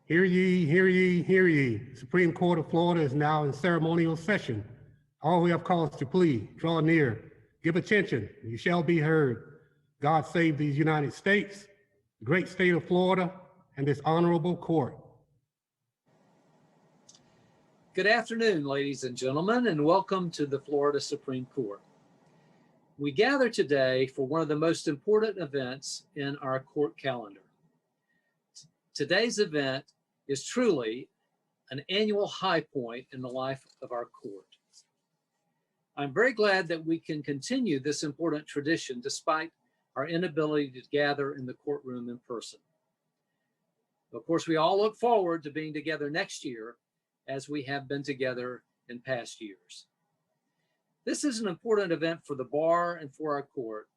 Hear ye, hear ye, hear ye. Supreme Court of Florida is now in ceremonial session. All we have cause to plead, draw near, give attention, you shall be heard. God save these United States, the great state of Florida, and this honorable court. Good afternoon, ladies and gentlemen, and welcome to the Florida Supreme Court. We gather today for one of the most important events in our court calendar. Today's event is truly an annual high point in the life of our court. I'm very glad that we can continue this important tradition despite our inability to gather in the courtroom in person. Of course, we all look forward to being together next year as we have been together in past years. This is an important event for the bar and for our court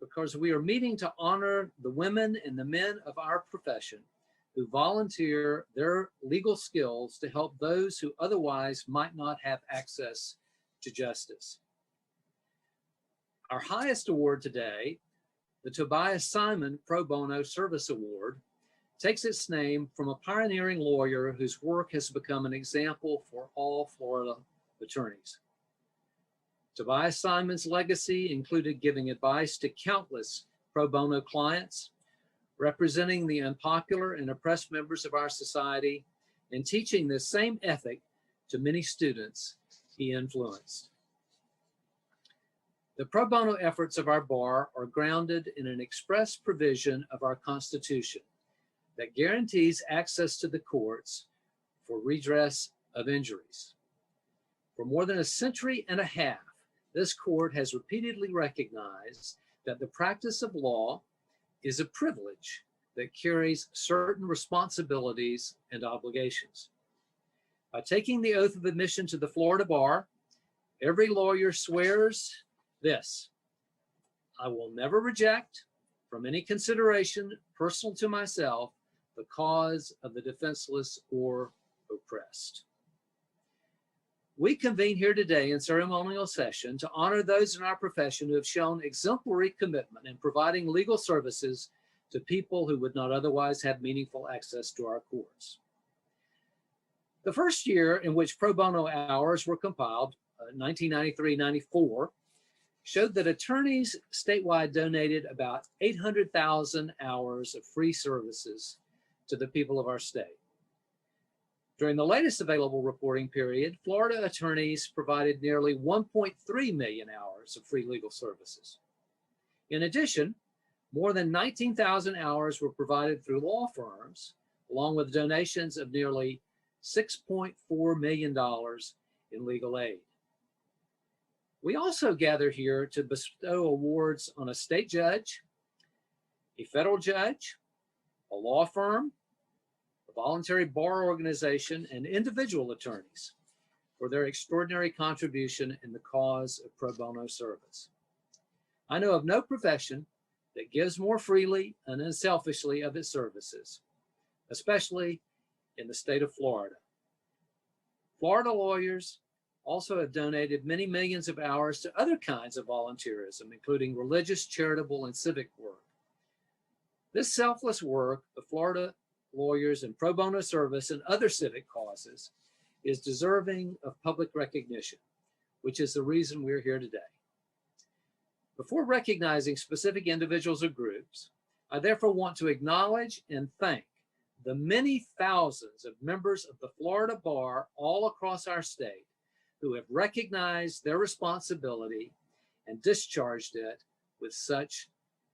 because we are meeting to honor the women and the men of our profession who volunteer their legal skills to help those who otherwise might not have access to justice. Our highest award today, the Tobias Simon Pro Bono Service Award, takes its name from a pioneering lawyer whose work has become an example for all Florida attorneys. Tobias Simon's legacy included giving advice to countless pro bono clients, representing the unpopular and oppressed members of our society, and teaching this same ethic to many students he influenced. The pro bono efforts of our bar are grounded in an express provision of our Constitution that guarantees access to the courts for redress of injuries. For more than a century and a half, this court has repeatedly recognized that the practice of law is a privilege that carries certain responsibilities and obligations. By taking the oath of admission to the Florida bar, every lawyer swears this: I will never reject, from any consideration personal to myself, the cause of the defenseless or oppressed. We convene here today in ceremonial session to honor those in our profession who have shown exemplary commitment in providing legal services to people who would not otherwise have meaningful access to our courts. The first year in which pro bono hours were compiled, 1993-94, showed that attorneys statewide donated about 800,000 hours of free services to the people of our state. During the latest available reporting period, Florida attorneys provided nearly 1.3 million hours of free legal services. In addition, more than 19,000 hours were provided through law firms, along with donations of nearly $6.4 million in legal aid. We also gather here to bestow awards on a state judge, a federal judge, a law firm, a voluntary bar organization, and individual attorneys for their extraordinary contribution in the cause of pro bono service. I know of no profession that gives more freely and unselfishly of its services, especially in the state of Florida. Florida lawyers also have donated many millions of hours to other kinds of volunteerism, including religious, charitable, and civic work. This selfless work of Florida lawyers in pro bono service and other civic causes is deserving of public recognition, which is the reason we're here today. Before recognizing specific individuals or groups, I therefore want to acknowledge and thank the many thousands of members of the Florida bar all across our state who have recognized their responsibility and discharged it with such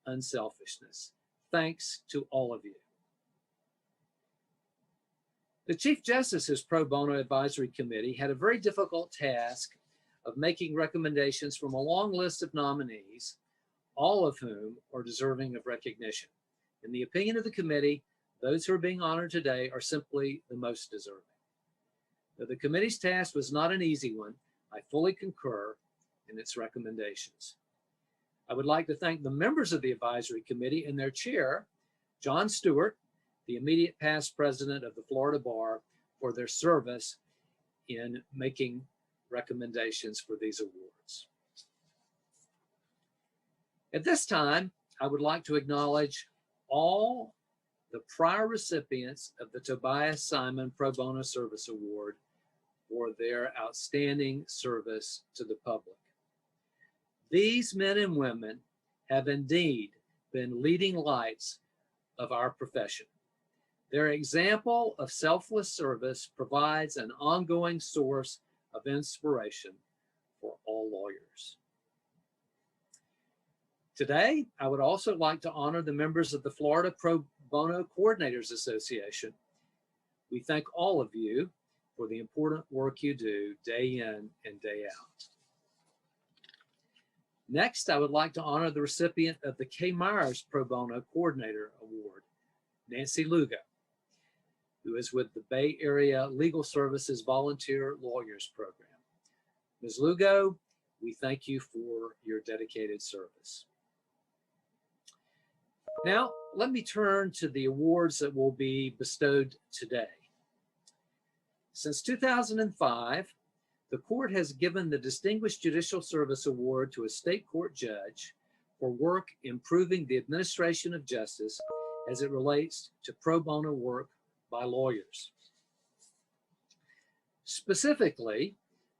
unselfishness. Thanks to all of you. The Chief Justice's Pro Bono Advisory Committee had a very difficult task of making recommendations from a long list of nominees, all of whom are deserving of recognition. In the opinion of the committee, those who are being honored today are simply the most deserving. Though the committee's task was not an easy one, I fully concur in its recommendations. I would like to thank the members of the advisory committee and their chair, John Stewart, the immediate past president of the Florida Bar, for their service in making recommendations for these awards. At this time, I would like to acknowledge all the prior recipients of the Tobias Simon Pro Bono Service Award for their outstanding service to the public. These men and women have indeed been leading lights of our profession. Their example of selfless service provides an ongoing source of inspiration for all lawyers. Today, I would also like to honor the members of the Florida Pro Bono Coordinators Association. We thank all of you for the important work you do day in and day out. Next, I would like to honor the recipient of the K. Myers Pro Bono Coordinator Award, Nancy Lugo, who is with the Bay Area Legal Services Volunteer Lawyers Program. Ms. Lugo, we thank you for your dedicated service. Now, let me turn to the awards that will be bestowed today. Since 2005, the court has given the Distinguished Judicial Service Award to a state court judge for work improving the administration of justice as it relates to pro bono work by lawyers. Specifically,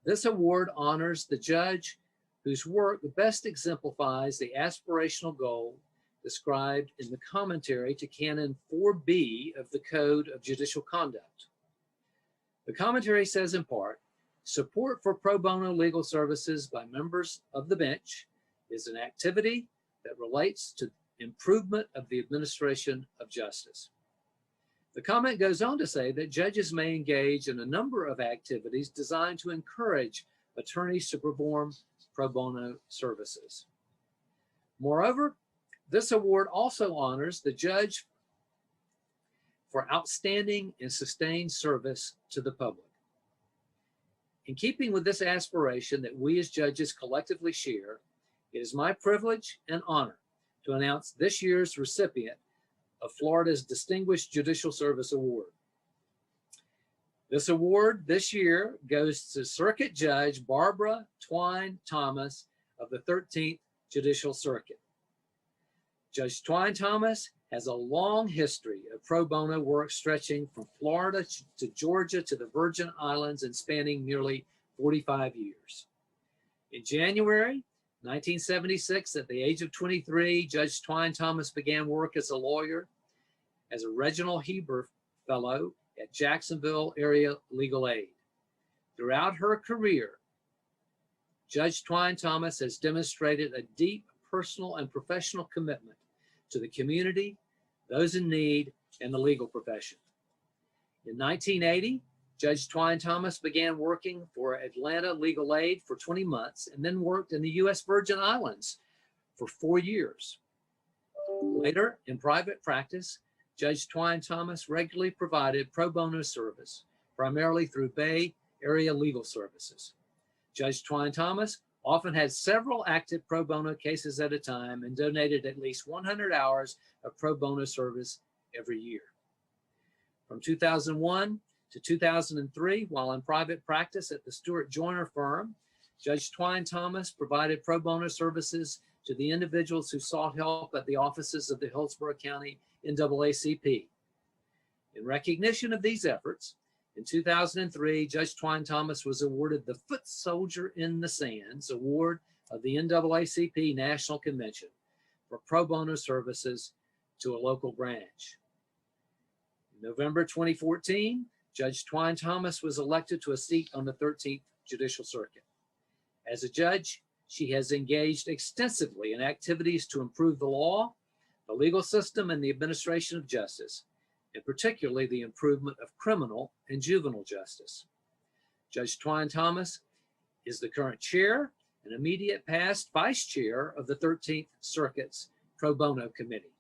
this award honors the judge whose work best exemplifies the aspirational goal described in the commentary to Canon 4B of the Code of Judicial Conduct. The commentary says in part, support for pro bono legal services by members of the bench is an activity that relates to improvement of the administration of justice. The comment goes on to say that judges may engage in a number of activities designed to encourage attorneys to perform pro bono services. Moreover, this award also honors the judge for outstanding and sustained service to the public. In keeping with this aspiration that we as judges collectively share, it is my privilege and honor to announce this year's recipient of Florida's Distinguished Judicial Service Award. This award this year goes to Circuit Judge Barbara Twine Thomas of the 13th Judicial Circuit. Judge Twine Thomas has a long history of pro bono work stretching from Florida to Georgia to the Virgin Islands and spanning nearly 45 years. In January 1976, at the age of 23, Judge Twine Thomas began work as a lawyer as a Reginald Heber Fellow at Jacksonville Area Legal Aid. Throughout her career, Judge Twine Thomas has demonstrated a deep personal and professional commitment to the community, those in need, and the legal profession. In 1980, Judge Twine Thomas began working for Atlanta Legal Aid for 20 months and then worked in the U.S. Virgin Islands for 4 years. Later, in private practice, Judge Twine Thomas regularly provided pro bono service, primarily through Bay Area Legal Services. Judge Twine Thomas often had several active pro bono cases at a time and donated at least 100 hours of pro bono service every year. From 2001 to 2003, while in private practice at the Stewart Joyner firm, Judge Twine Thomas provided pro bono services to the individuals who sought help at the offices of the Hillsborough County NAACP. In recognition of these efforts, in 2003, Judge Twine Thomas was awarded the Foot Soldier in the Sands Award of the NAACP National Convention for pro bono services to a local branch. In November 2014, Judge Twine Thomas was elected to a seat on the 13th Judicial Circuit. As a judge, she has engaged extensively in activities to improve the law, the legal system, and the administration of justice, and particularly the improvement of criminal and juvenile justice. Judge Twine Thomas is the current chair and immediate past vice chair of the 13th Circuit's Pro Bono Committee.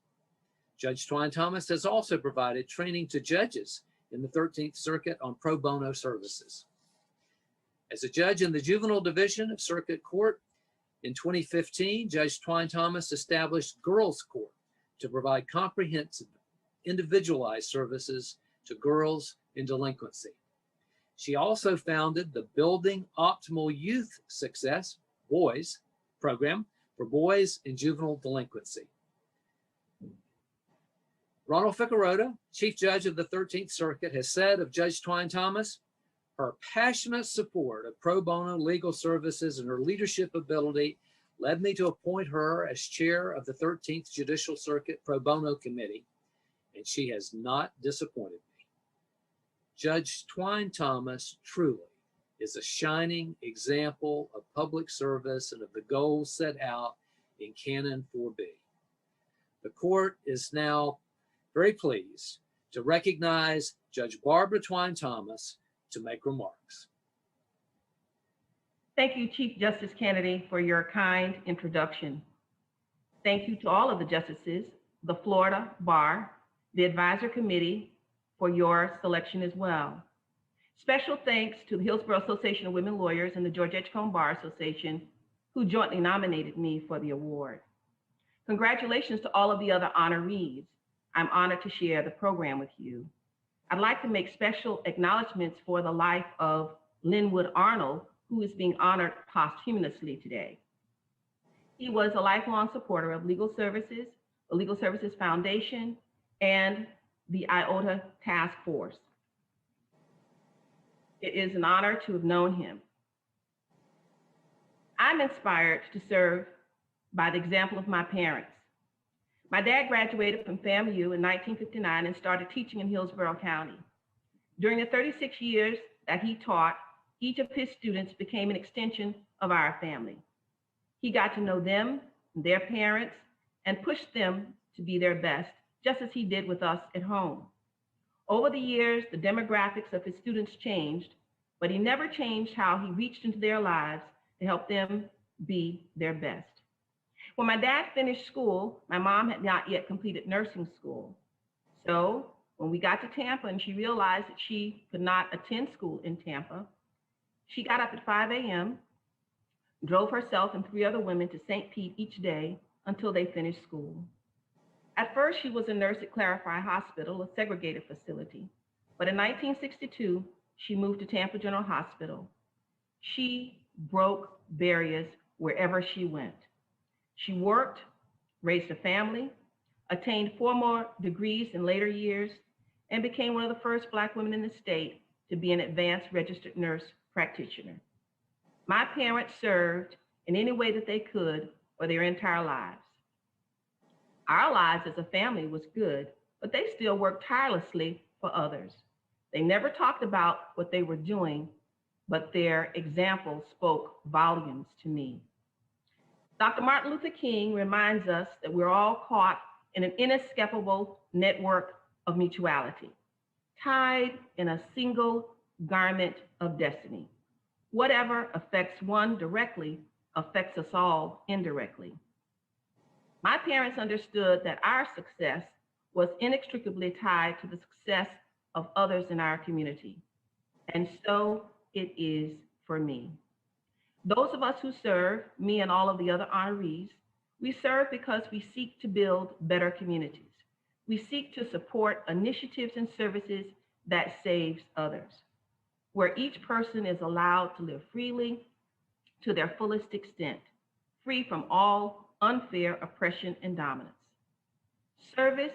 Judge Twine Thomas has also provided training to judges in the 13th Circuit on pro bono services. As a judge in the Juvenile Division of Circuit Court, in 2015, Judge Twine Thomas established Girls Court to provide comprehensive, individualized services to girls in delinquency. She also founded the Building Optimal Youth Success Boys program for boys in juvenile delinquency. Ronald Ficarota, Chief Judge of the 13th Circuit, has said of Judge Twine Thomas, her passionate support of pro bono legal services and her leadership ability led me to appoint her as chair of the 13th Judicial Circuit Pro Bono Committee, and she has not disappointed me. Judge Twine Thomas truly is a shining example of public service and of the goals set out in Canon 4B. The court is now very pleased to recognize Judge Barbara Twine Thomas to make remarks. Thank you, Chief Justice Kennedy, for your kind introduction. Thank you to all of the justices, the Florida Bar, the Advisor Committee for your selection as well. Special thanks to the Hillsborough Association of Women Lawyers and the George Edgecombe Bar Association, who jointly nominated me for the award. Congratulations to all of the other honorees. I'm honored to share the program with you. I'd like to make special acknowledgments for the life of Linwood Arnold, who is being honored posthumously today. He was a lifelong supporter of legal services, the Legal Services Foundation, and the IOTA Task Force. It is an honor to have known him. I'm inspired to serve by the example of my parents. My dad graduated from FAMU in 1959 and started teaching in Hillsborough County. During the 36 years that he taught, each of his students became an extension of our family. He got to know them, their parents, and pushed them to be their best, just as he did with us at home. Over the years, the demographics of his students changed, but he never changed how he reached into their lives to help them be their best. When my dad finished school, my mom had not yet completed nursing school. So when we got to Tampa and she realized that she could not attend school in Tampa, she got up at 5 a.m., drove herself and 3 other women to St. Pete each day until they finished school. At first, she was a nurse at Clarify Hospital, a segregated facility. But in 1962, she moved to Tampa General Hospital. She broke barriers wherever she went. She worked, raised a family, attained 4 more degrees in later years, and became one of the first Black women in the state to be an advanced registered nurse practitioner. My parents served in any way that they could for their entire lives. Our lives as a family was good, but they still worked tirelessly for others. They never talked about what they were doing, but their example spoke volumes to me. Dr. Martin Luther King reminds us that we're all caught in an inescapable network of mutuality, tied in a single garment of destiny. Whatever affects one directly affects us all indirectly. My parents understood that our success was inextricably tied to the success of others in our community. And so it is for me. Those of us who serve, me and all of the other honorees, we serve because we seek to build better communities. We seek to support initiatives and services that saves others, where each person is allowed to live freely to their fullest extent, free from all unfair oppression and dominance. Service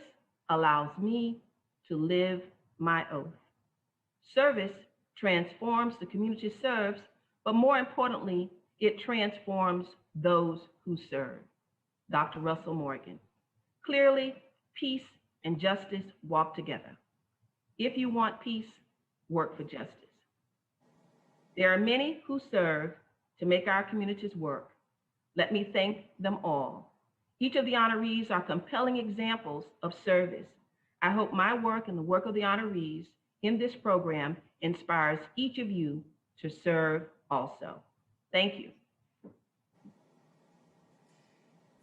allows me to live my oath. Service transforms the community it serves, but more importantly, it transforms those who serve. Dr. Russell Morgan. Clearly, peace and justice walk together. If you want peace, work for justice. There are many who serve to make our communities work. Let me thank them all. Each of the honorees are compelling examples of service. I hope my work and the work of the honorees in this program inspires each of you to serve also. Thank you.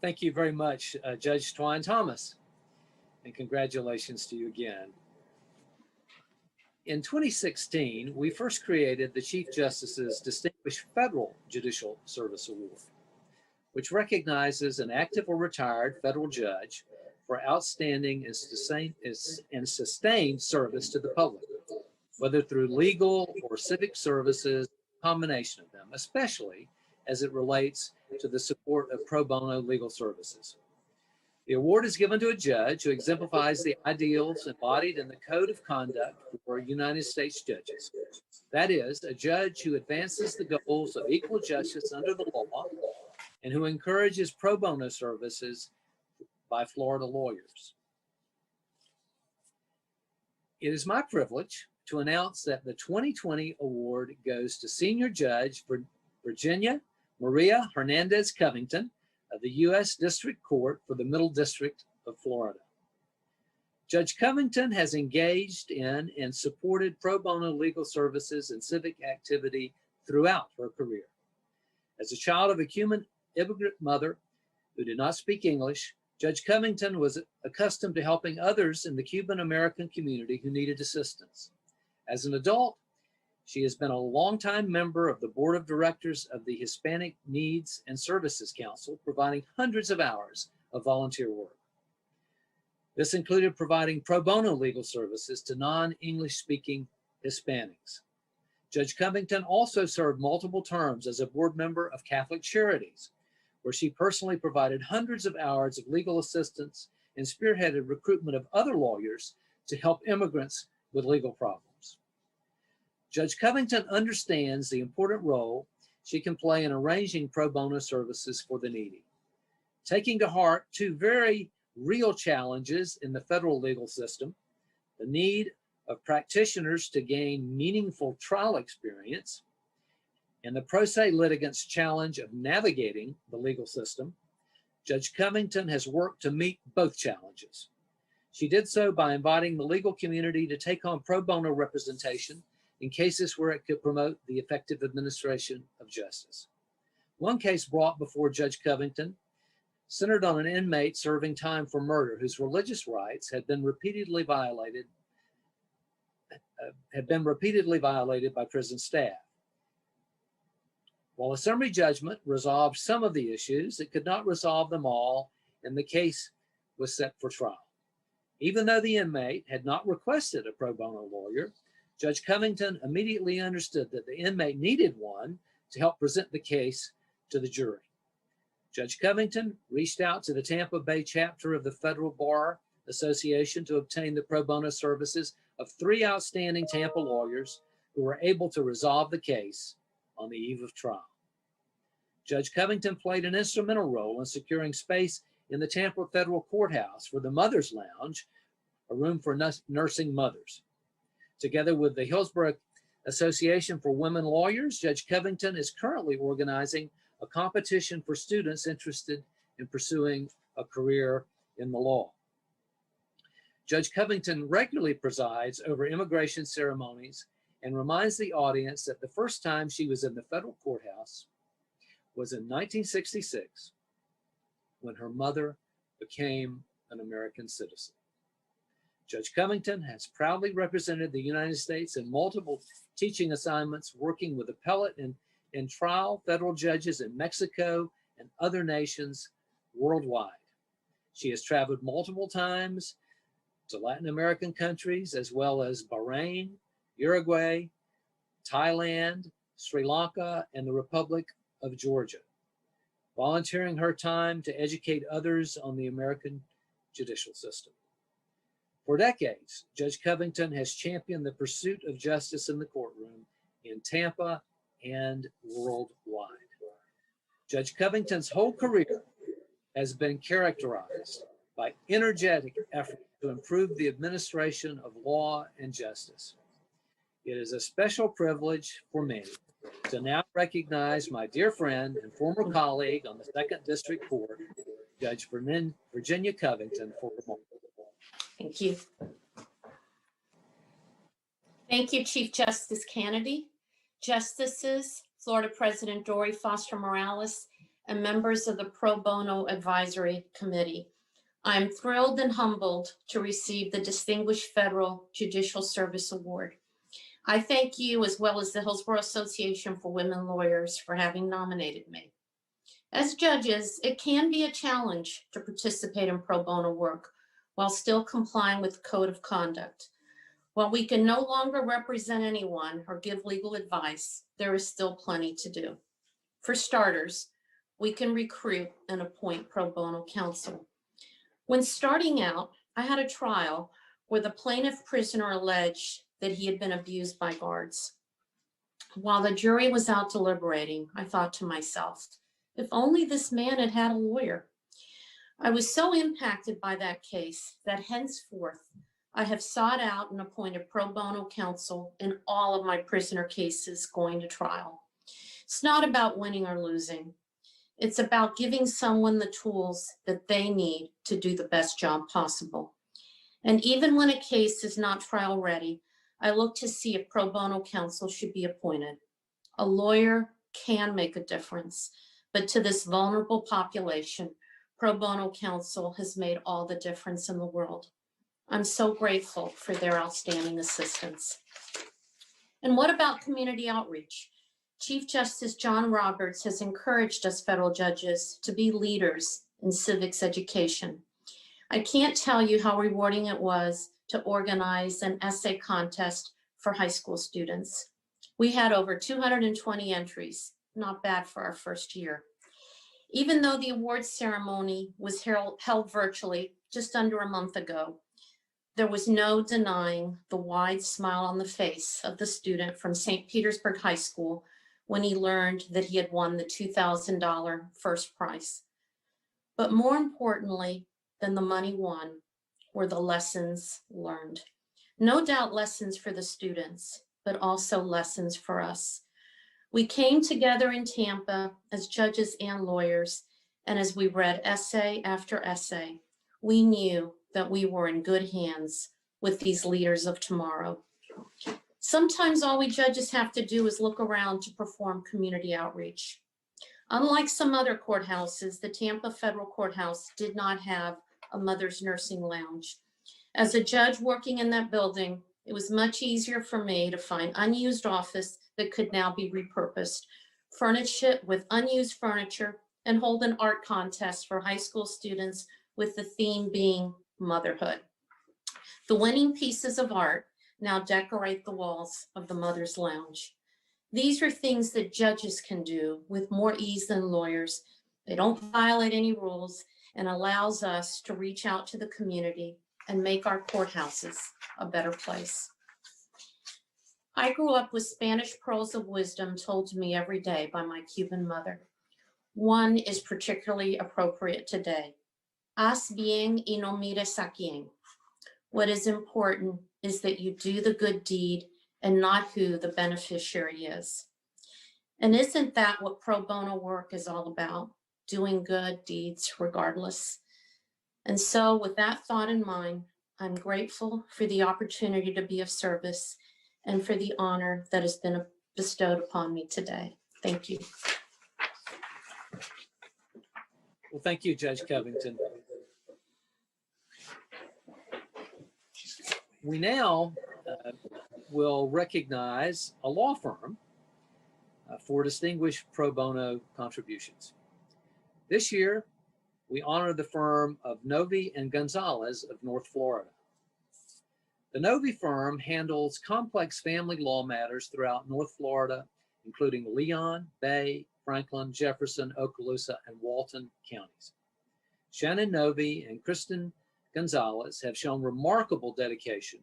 Thank you very much, Judge Twine Thomas, and congratulations to you again. In 2016, we first created the Chief Justice's Distinguished Federal Judicial Service Award, which recognizes an active or retired federal judge for outstanding and sustained service to the public, whether through legal or civic services, a combination of them, especially as it relates to the support of pro bono legal services. The award is given to a judge who exemplifies the ideals embodied in the Code of Conduct for United States judges. That is, a judge who advances the goals of equal justice under the law and who encourages pro bono services by Florida lawyers. It is my privilege to announce that the 2020 award goes to Senior Judge Virginia Maria Hernandez Covington of the U.S. District Court for the Middle District of Florida. Judge Covington has engaged in and supported pro bono legal services and civic activity throughout her career. As a child of a Cuban immigrant mother who did not speak English, Judge Covington was accustomed to helping others in the Cuban American community who needed assistance. As an adult, she has been a longtime member of the Board of Directors of the Hispanic Needs and Services Council, providing hundreds of hours of volunteer work. This included providing pro bono legal services to non-English speaking Hispanics. Judge Covington also served multiple terms as a board member of Catholic Charities, where she personally provided hundreds of hours of legal assistance and spearheaded recruitment of other lawyers to help immigrants with legal problems. Judge Covington understands the important role she can play in arranging pro bono services for the needy. Taking to heart two very real challenges in the federal legal system, the need of practitioners to gain meaningful trial experience, and the pro se litigant's challenge of navigating the legal system, Judge Covington has worked to meet both challenges. She did so by inviting the legal community to take on pro bono representation in cases where it could promote the effective administration of justice. One case brought before Judge Covington centered on an inmate serving time for murder whose religious rights had been repeatedly violated by prison staff. While a summary judgment resolved some of the issues, it could not resolve them all, and the case was set for trial. Even though the inmate had not requested a pro bono lawyer, Judge Covington immediately understood that the inmate needed one to help present the case to the jury. Judge Covington reached out to the Tampa Bay chapter of the Federal Bar Association to obtain the pro bono services of 3 outstanding Tampa lawyers who were able to resolve the case on the eve of trial. Judge Covington played an instrumental role in securing space in the Tampa Federal Courthouse for the Mother's Lounge, a room for nursing mothers. Together with the Hillsborough Association for Women Lawyers, Judge Covington is currently organizing a competition for students interested in pursuing a career in the law. Judge Covington regularly presides over immigration ceremonies and reminds the audience that the first time she was in the federal courthouse was in 1966 when her mother became an American citizen. Judge Covington has proudly represented the United States in multiple teaching assignments, working with appellate and trial federal judges in Mexico and other nations worldwide. She has traveled multiple times to Latin American countries, as well as Bahrain, Uruguay, Thailand, Sri Lanka, and the Republic of Georgia, volunteering her time to educate others on the American judicial system. For decades, Judge Covington has championed the pursuit of justice in the courtroom in Tampa and worldwide. Judge Covington's whole career has been characterized by energetic effort to improve the administration of law and justice. It is a special privilege for me to now recognize my dear friend and former colleague on the 2nd District Court, Judge Virginia Covington, for remarks. Thank you. Thank you, Chief Justice Kennedy, Justices, Florida President Dory Foster Morales, and members of the Pro Bono Advisory Committee. I am thrilled and humbled to receive the Distinguished Federal Judicial Service Award. I thank you, as well as the Hillsborough Association for Women Lawyers, for having nominated me. As judges, it can be a challenge to participate in pro bono work while still complying with the Code of Conduct. While we can no longer represent anyone or give legal advice, there is still plenty to do. For starters, we can recruit and appoint pro bono counsel. When starting out, I had a trial where the plaintiff prisoner alleged that he had been abused by guards. While the jury was out deliberating, I thought to myself, if only this man had had a lawyer. I was so impacted by that case that henceforth I have sought out and appointed pro bono counsel in all of my prisoner cases going to trial. It's not about winning or losing. It's about giving someone the tools that they need to do the best job possible. And even when a case is not trial ready, I look to see if pro bono counsel should be appointed. A lawyer can make a difference, but to this vulnerable population, pro bono counsel has made all the difference in the world. I'm so grateful for their outstanding assistance. And what about community outreach? Chief Justice John Roberts has encouraged us federal judges to be leaders in civics education. I can't tell you how rewarding it was to organize an essay contest for high school students. We had over 220 entries, not bad for our first year. Even though the awards ceremony was held virtually just under a month ago, there was no denying the wide smile on the face of the student from St. Petersburg High School when he learned that he had won the $2,000 first prize. But more importantly than the money won were the lessons learned. No doubt lessons for the students, but also lessons for us. We came together in Tampa as judges and lawyers, and as we read essay after essay, we knew that we were in good hands with these leaders of tomorrow. Sometimes all we judges have to do is look around to perform community outreach. Unlike some other courthouses, the Tampa Federal Courthouse did not have a mother's nursing lounge. As a judge working in that building, it was much easier for me to find unused office that could now be repurposed, furnish it with unused furniture, and hold an art contest for high school students with the theme being motherhood. The winning pieces of art now decorate the walls of the Mother's Lounge. These are things that judges can do with more ease than lawyers. They don't violate any rules and allows us to reach out to the community and make our courthouses a better place. I grew up with Spanish pearls of wisdom told to me every day by my Cuban mother. One is particularly appropriate today. Haz bien y no mires a quien. What is important is that you do the good deed and not who the beneficiary is. And isn't that what pro bono work is all about? Doing good deeds regardless. And so with that thought in mind, I'm grateful for the opportunity to be of service and for the honor that has been bestowed upon me today. Thank you. Well, thank you, Judge Covington. We now will recognize a law firm for distinguished pro bono contributions. This year, we honor the firm of Novi and Gonzalez of North Florida. The Novi firm handles complex family law matters throughout North Florida, including Leon, Bay, Franklin, Jefferson, Okaloosa, and Walton counties. Shannon Novi and Kristen Gonzalez have shown remarkable dedication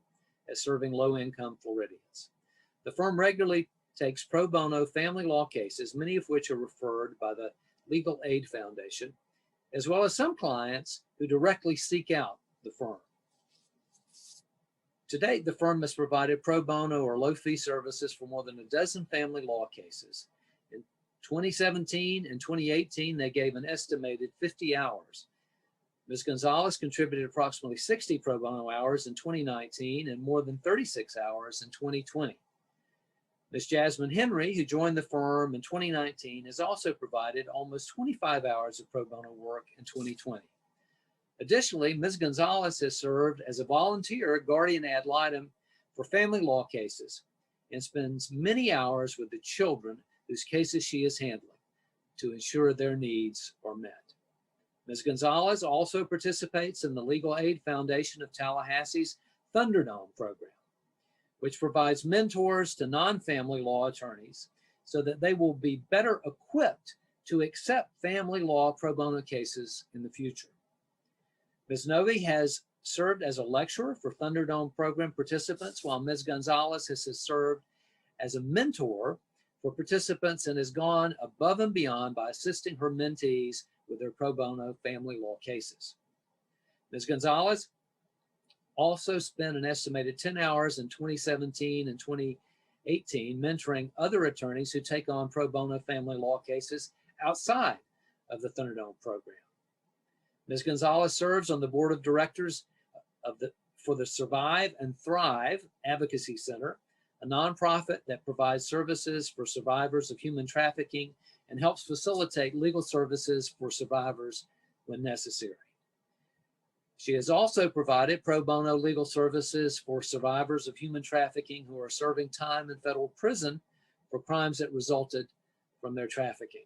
at serving low-income Floridians. The firm regularly takes pro bono family law cases, many of which are referred by the Legal Aid Foundation, as well as some clients who directly seek out the firm. To date, the firm has provided pro bono or low-fee services for more than a dozen family law cases. In 2017 and 2018, they gave an estimated 50 hours. Ms. Gonzalez contributed approximately 60 pro bono hours in 2019 and more than 36 hours in 2020. Ms. Jasmine Henry, who joined the firm in 2019, has also provided almost 25 hours of pro bono work in 2020. Additionally, Ms. Gonzalez has served as a volunteer guardian ad litem for family law cases and spends many hours with the children whose cases she is handling to ensure their needs are met. Ms. Gonzalez also participates in the Legal Aid Foundation of Tallahassee's Thunderdome program, which provides mentors to non-family law attorneys so that they will be better equipped to accept family law pro bono cases in the future. Ms. Novi has served as a lecturer for Thunderdome program participants, while Ms. Gonzalez has served as a mentor for participants and has gone above and beyond by assisting her mentees with their pro bono family law cases. Ms. Gonzalez also spent an estimated 10 hours in 2017 and 2018 mentoring other attorneys who take on pro bono family law cases outside of the Thunderdome program. Ms. Gonzalez serves on the board of directors for the Survive and Thrive Advocacy Center, a nonprofit that provides services for survivors of human trafficking and helps facilitate legal services for survivors when necessary. She has also provided pro bono legal services for survivors of human trafficking who are serving time in federal prison for crimes that resulted from their trafficking.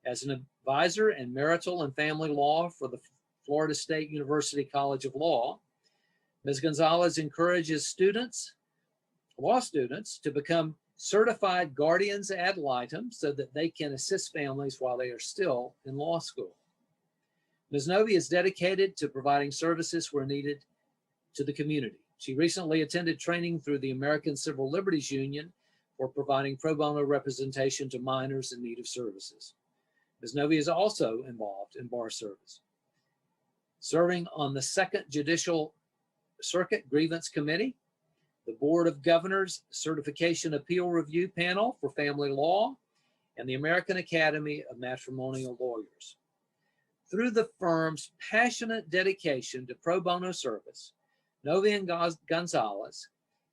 As an advisor in marital and family law for the Florida State University College of Law, Ms. Gonzalez encourages law students, to become certified guardians ad litem so that they can assist families while they are still in law school. Ms. Novi is dedicated to providing services where needed to the community. She recently attended training through the American Civil Liberties Union for providing pro bono representation to minors in need of services. Ms. Novi is also involved in bar service, serving on the Second Judicial Circuit Grievance Committee, the Board of Governors Certification Appeal Review Panel for Family Law, and the American Academy of Matrimonial Lawyers. Through the firm's passionate dedication to pro bono service, Novi and Gonzalez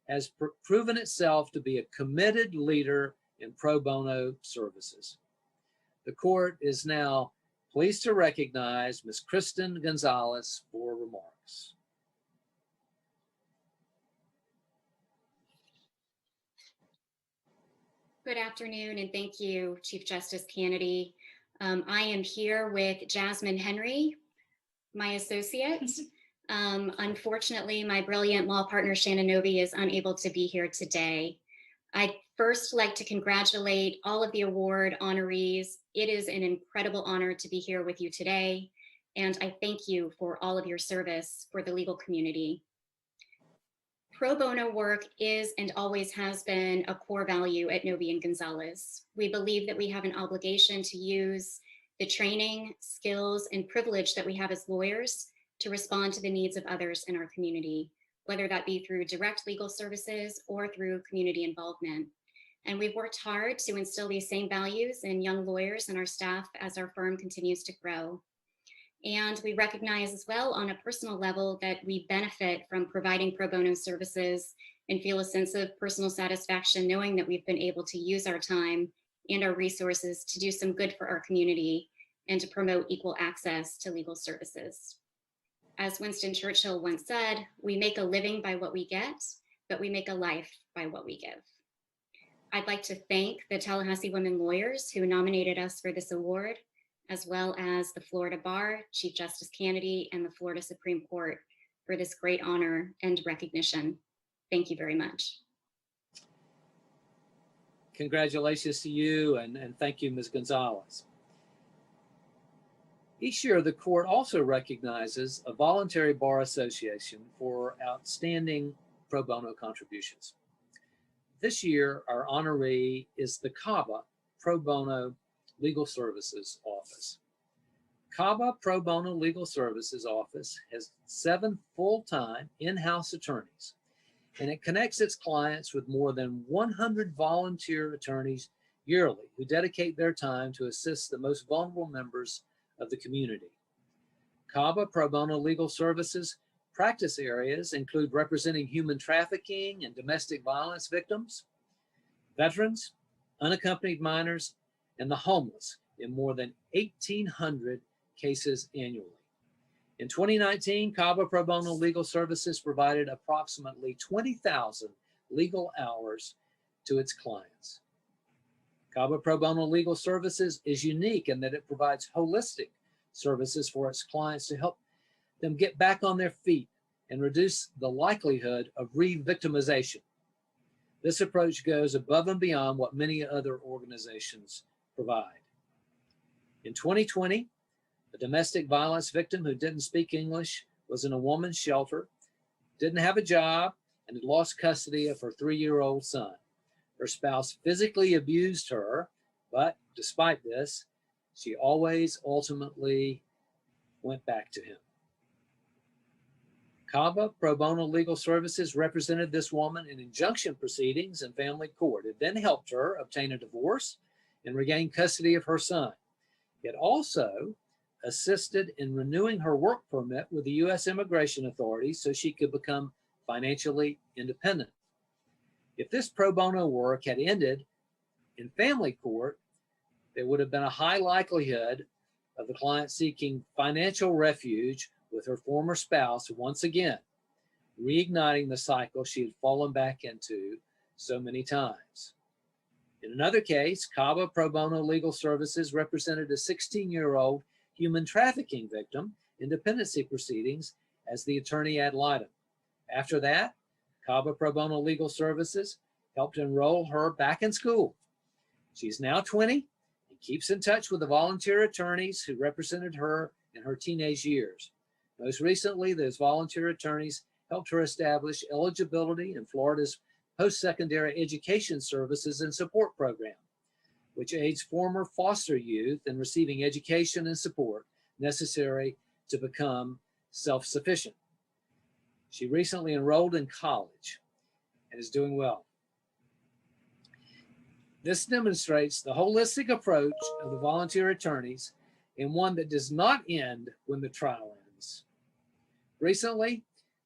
has proven itself to be a committed leader in pro bono services. The court is now pleased to recognize Ms. Kristen Gonzalez for remarks. Good afternoon, and thank you, Chief Justice Kennedy. I am here with Jasmine Henry, my associate. Unfortunately, my brilliant law partner, Shannon Novi, is unable to be here today. I'd first like to congratulate all of the award honorees. It is an incredible honor to be here with you today, and I thank you for all of your service for the legal community. Pro bono work is and always has been a core value at Novi and Gonzalez. We believe that we have an obligation to use the training, skills, and privilege that we have as lawyers to respond to the needs of others in our community, whether that be through direct legal services or through community involvement. And we've worked hard to instill these same values in young lawyers and our staff as our firm continues to grow. And we recognize as well on a personal level that we benefit from providing pro bono services and feel a sense of personal satisfaction knowing that we've been able to use our time and our resources to do some good for our community and to promote equal access to legal services. As Winston Churchill once said, we make a living by what we get, but we make a life by what we give. I'd like to thank the Tallahassee women lawyers who nominated us for this award, as well as the Florida Bar, Chief Justice Kennedy, and the Florida Supreme Court for this great honor and recognition. Thank you very much. Congratulations to you, and thank you, Ms. Gonzalez. Each year, the court also recognizes a voluntary bar association for outstanding pro bono contributions. This year, our honoree is the CABA Pro Bono Legal Services Office. CABA Pro Bono Legal Services Office has 7 full-time in-house attorneys, and it connects its clients with more than 100 volunteer attorneys yearly who dedicate their time to assist the most vulnerable members of the community. CABA Pro Bono Legal Services practice areas include representing human trafficking and domestic violence victims, veterans, unaccompanied minors, and the homeless in more than 1,800 cases annually. In 2019, CABA Pro Bono Legal Services provided approximately 20,000 legal hours to its clients. CABA Pro Bono Legal Services is unique in that it provides holistic services for its clients to help them get back on their feet and reduce the likelihood of re-victimization. This approach goes above and beyond what many other organizations provide. In 2020, A domestic violence victim who didn't speak English, was in a woman's shelter, didn't have a job, and had lost custody of her 3-year-old son. Her spouse physically abused her, but despite this, she always ultimately went back to him. CAVA Pro Bono Legal Services represented this woman in injunction proceedings in family court. It then helped her obtain a divorce and regain custody of her son. It also assisted in renewing her work permit with the U.S. immigration authorities so she could become financially independent. If this pro bono work had ended in family court, there would have been a high likelihood of the client seeking financial refuge with her former spouse once again, reigniting the cycle she had fallen back into so many times. In another case, CAVA Pro Bono Legal Services represented a 16-year-old human trafficking victim in dependency proceedings as the attorney ad litem. After that, CAVA Pro Bono Legal Services helped enroll her back in school. She's now 20 and keeps in touch with the volunteer attorneys who represented her in her teenage years. Most recently, those volunteer attorneys helped her establish eligibility in Florida's post-secondary education services and support program, which aids former foster youth in receiving education and support necessary to become self-sufficient. She recently enrolled in college and is doing well. This demonstrates the holistic approach of the volunteer attorneys and one that does not end when the trial ends. Recently,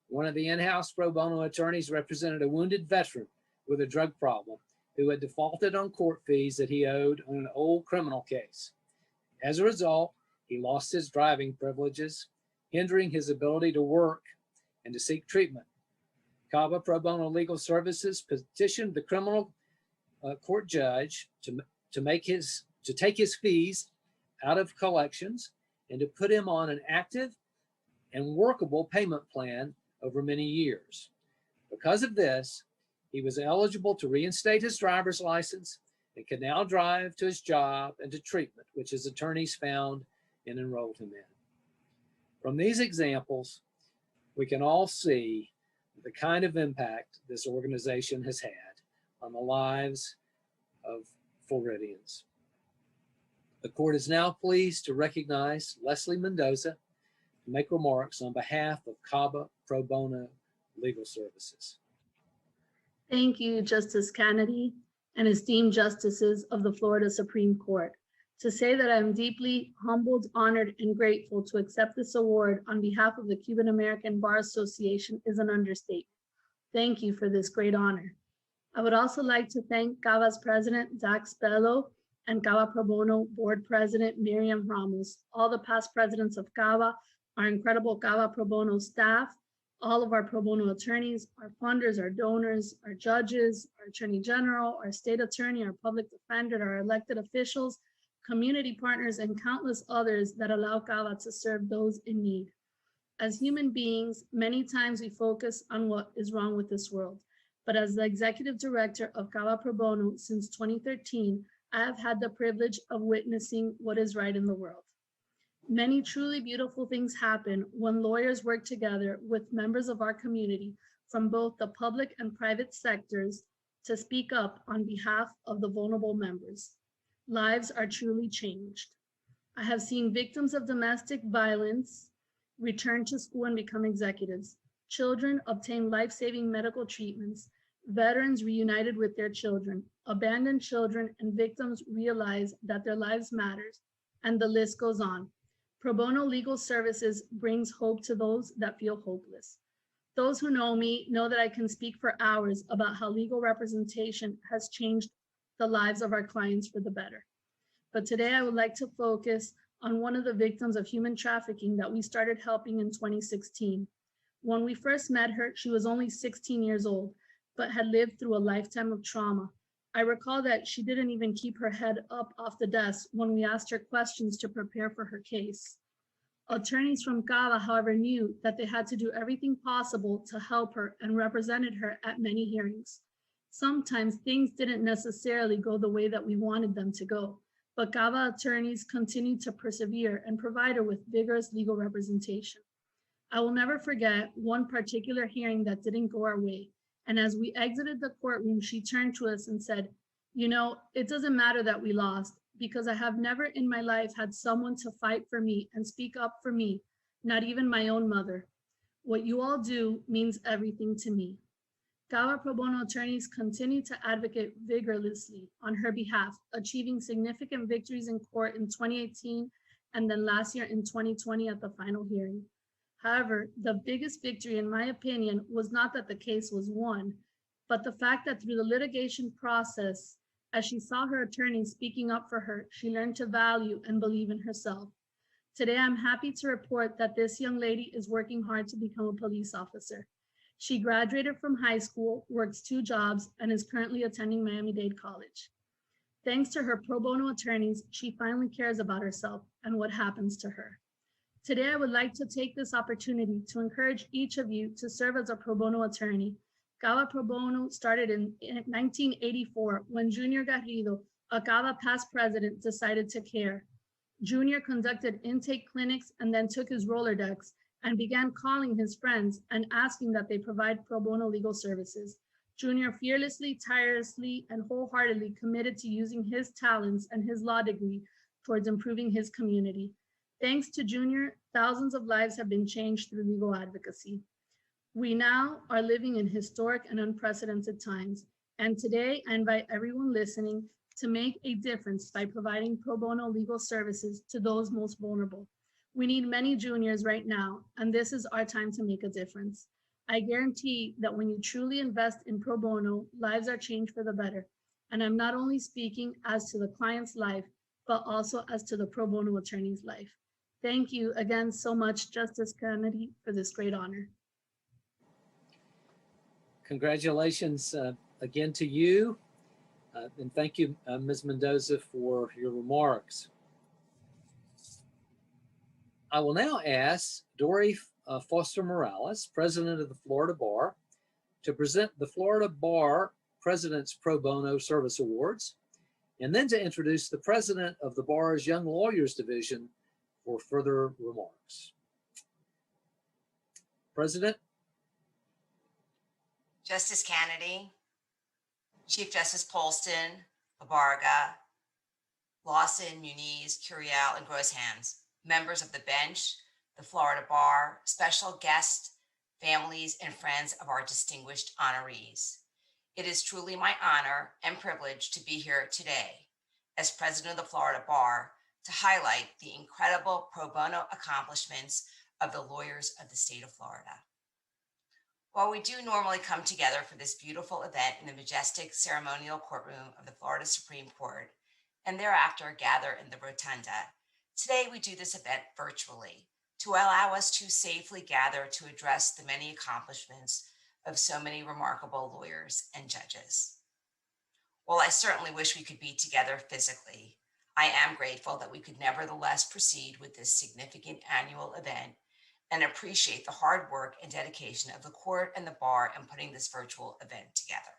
one of the in-house pro bono attorneys represented a wounded veteran with a drug problem who had defaulted on court fees that he owed on an old criminal case. As a result, he lost his driving privileges, hindering his ability to work and to seek treatment. CAVA Pro Bono Legal Services petitioned the criminal court judge to take his fees out of collections and to put him on an active and workable payment plan over many years. Because of this, he was eligible to reinstate his driver's license and can now drive to his job and to treatment, which his attorneys found and enrolled him in. From these examples, we can all see the kind of impact this organization has had on the lives of Floridians. The court is now pleased to recognize Leslie Mendoza to make remarks on behalf of CAVA Pro Bono Legal Services. Thank you, Justice Kennedy and esteemed justices of the Florida Supreme Court. To say that I'm deeply humbled, honored, and grateful to accept this award on behalf of the Cuban American Bar Association is an understatement. Thank you for this great honor. I would also like to thank CAVA's president, Zach Spello, and CAVA Pro Bono board president, Miriam Ramos, all the past presidents of CAVA, our incredible CAVA Pro Bono staff, all of our pro bono attorneys, our funders, our donors, our judges, our attorney general, our state attorney, our public defender, our elected officials, community partners, and countless others that allow CAVA to serve those in need. As human beings, many times we focus on what is wrong with this world. But as the executive director of CAVA Pro Bono since 2013, I have had the privilege of witnessing what is right in the world. Many truly beautiful things happen when lawyers work together with members of our community from both the public and private sectors to speak up on behalf of the vulnerable members. Lives are truly changed. I have seen victims of domestic violence return to school and become executives, children obtain life-saving medical treatments, veterans reunited with their children, abandoned children and victims realize that their lives matter, and the list goes on. Pro Bono Legal Services brings hope to those that feel hopeless. Those who know me know that I can speak for hours about how legal representation has changed the lives of our clients for the better. But today I would like to focus on one of the victims of human trafficking that we started helping in 2016. When we first met her, she was only 16 years old, but had lived through a lifetime of trauma. I recall that she didn't even keep her head up off the desk when we asked her questions to prepare for her case. Attorneys from CAVA, however, knew that they had to do everything possible to help her and represented her at many hearings. Sometimes things didn't necessarily go the way that we wanted them to go, but GABA attorneys continue to persevere and provide her with vigorous legal representation. I will never forget one particular hearing that didn't go our way. And as we exited the courtroom, she turned to us and said, "You know, it doesn't matter that we lost, because I have never in my life had someone to fight for me and speak up for me, not even my own mother. What you all do means everything to me." GABA pro bono attorneys continue to advocate vigorously on her behalf, achieving significant victories in court in 2018 and then last year in 2020 at the final hearing. However, the biggest victory, in my opinion, was not that the case was won, but the fact that through the litigation process, as she saw her attorney speaking up for her, she learned to value and believe in herself. Today, I'm happy to report that this young lady is working hard to become a police officer. She graduated from high school, works 2 jobs, and is currently attending Miami-Dade College. Thanks to her pro bono attorneys, she finally cares about herself and what happens to her. Today, I would like to take this opportunity to encourage each of you to serve as a pro bono attorney. GABA Pro Bono started in 1984 when Junior Garrido, a GABA past president, decided to care. Junior conducted intake clinics and then took his Rolodex and began calling his friends and asking that they provide pro bono legal services. Junior fearlessly, tirelessly, and wholeheartedly committed to using his talents and his law degree towards improving his community. Thanks to Junior, thousands of lives have been changed through legal advocacy. We now are living in historic and unprecedented times. And today, I invite everyone listening to make a difference by providing pro bono legal services to those most vulnerable. We need many juniors right now, and this is our time to make a difference. I guarantee that when you truly invest in pro bono, lives are changed for the better. And I'm not only speaking as to the client's life, but also as to the pro bono attorney's life. Thank you again so much, Justice Kennedy, for this great honor. Congratulations again to you. And thank you, Ms. Mendoza, for your remarks. I will now ask Dory Foster Morales, President of the Florida Bar, to present the Florida Bar President's Pro Bono Service Awards, and then to introduce the President of the Bar's Young Lawyers Division for further remarks. President. Justice Kennedy, Chief Justice Polston, Abarga, Lawson, Muniz, Curiel, and Grosshans, members of the bench, the Florida Bar, special guests, families, and friends of our distinguished honorees. It is truly my honor and privilege to be here today as President of the Florida Bar to highlight the incredible pro bono accomplishments of the lawyers of the state of Florida. While we do normally come together for this beautiful event in the majestic ceremonial courtroom of the Florida Supreme Court, and thereafter gather in the rotunda, today we do this event virtually to allow us to safely gather to address the many accomplishments of so many remarkable lawyers and judges. While I certainly wish we could be together physically, I am grateful that we could nevertheless proceed with this significant annual event and appreciate the hard work and dedication of the court and the bar in putting this virtual event together.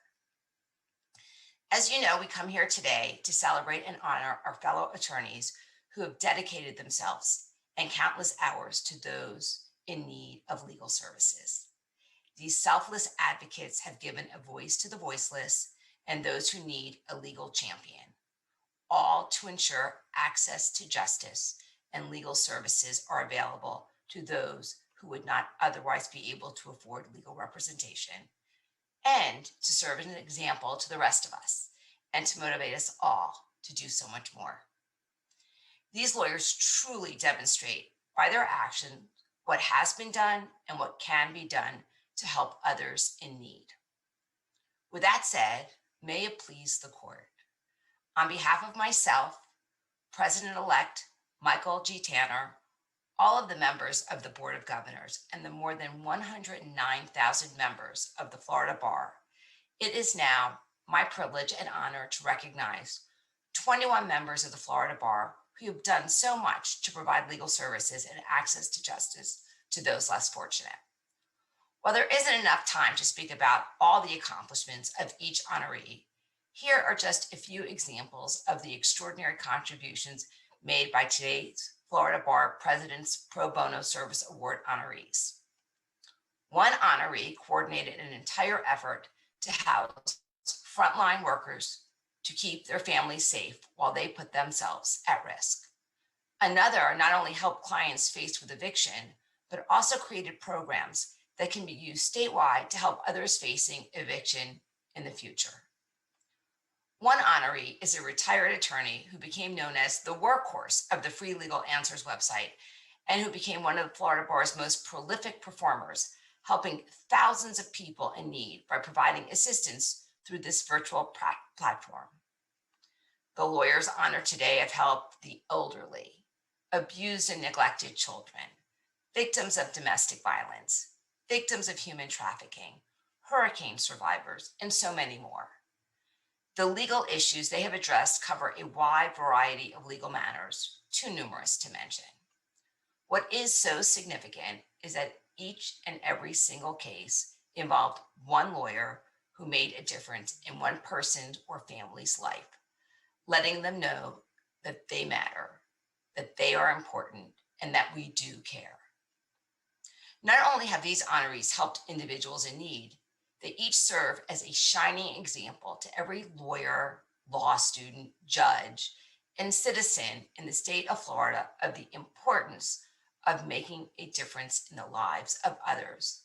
As you know, we come here today to celebrate and honor our fellow attorneys who have dedicated themselves and countless hours to those in need of legal services. These selfless advocates have given a voice to the voiceless and those who need a legal champion, all to ensure access to justice and legal services are available to those who would not otherwise be able to afford legal representation, and to serve as an example to the rest of us and to motivate us all to do so much more. These lawyers truly demonstrate by their action what has been done and what can be done to help others in need. With that said, may it please the court, on behalf of myself, President-elect Michael G. Tanner, all of the members of the Board of Governors, and the more than 109,000 members of the Florida Bar, it is now my privilege and honor to recognize 21 members of the Florida Bar who have done so much to provide legal services and access to justice to those less fortunate. While there isn't enough time to speak about all the accomplishments of each honoree, Here are just a few examples of the extraordinary contributions made by today's Florida Bar President's Pro Bono Service Award honorees. One honoree coordinated an entire effort to house frontline workers to keep their families safe while they put themselves at risk. Another not only helped clients faced with eviction, but also created programs that can be used statewide to help others facing eviction in the future. One honoree is a retired attorney who became known as the workhorse of the Free Legal Answers website and who became one of the Florida Bar's most prolific performers, helping thousands of people in need by providing assistance through this virtual platform. The lawyers honored today have helped the elderly, abused and neglected children, victims of domestic violence, victims of human trafficking, hurricane survivors, and so many more. The legal issues they have addressed cover a wide variety of legal matters, too numerous to mention. What is so significant is that each and every single case involved one lawyer who made a difference in one person's or family's life, letting them know that they matter, that they are important, and that we do care. Not only have these honorees helped individuals in need, they each serve as a shining example to every lawyer, law student, judge, and citizen in the state of Florida of the importance of making a difference in the lives of others,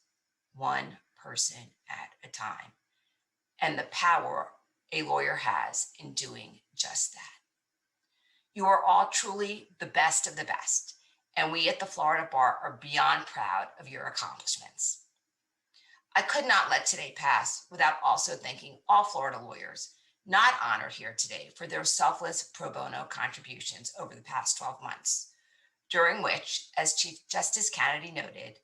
one person at a time, and the power a lawyer has in doing just that. You are all truly the best of the best, and we at the Florida Bar are beyond proud of your accomplishments. I could not let today pass without also thanking all Florida lawyers not honored here today for their selfless pro bono contributions over the past 12 months, during which, as Chief Justice Kennedy noted,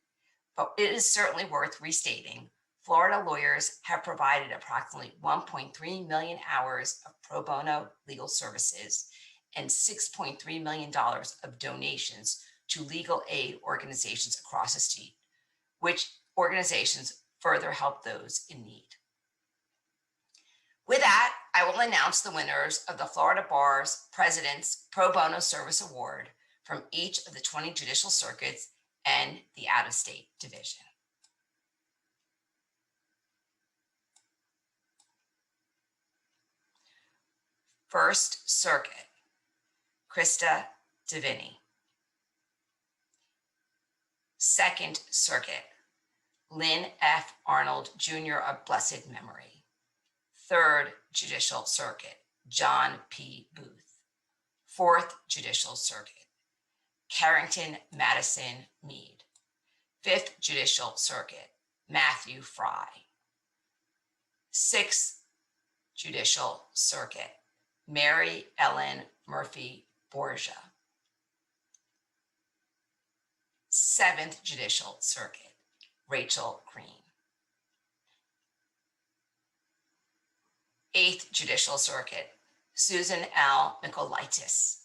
but it is certainly worth restating, Florida lawyers have provided approximately 1.3 million hours of pro bono legal services and $6.3 million of donations to legal aid organizations across the state, which organizations further help those in need. With that, I will announce the winners of the Florida Bar's President's Pro Bono Service Award from each of the 20 judicial circuits and the out-of-state division. First Circuit, Krista Divini. Second Circuit, Lynn F. Arnold Jr. of blessed memory. Third Judicial Circuit, John P. Booth. Fourth Judicial Circuit, Carrington Madison Mead. Fifth Judicial Circuit, Matthew Fry. Sixth Judicial Circuit, Mary Ellen Murphy Borgia. Seventh Judicial Circuit, Rachel Green. Eighth Judicial Circuit, Susan L. Mikolaitis.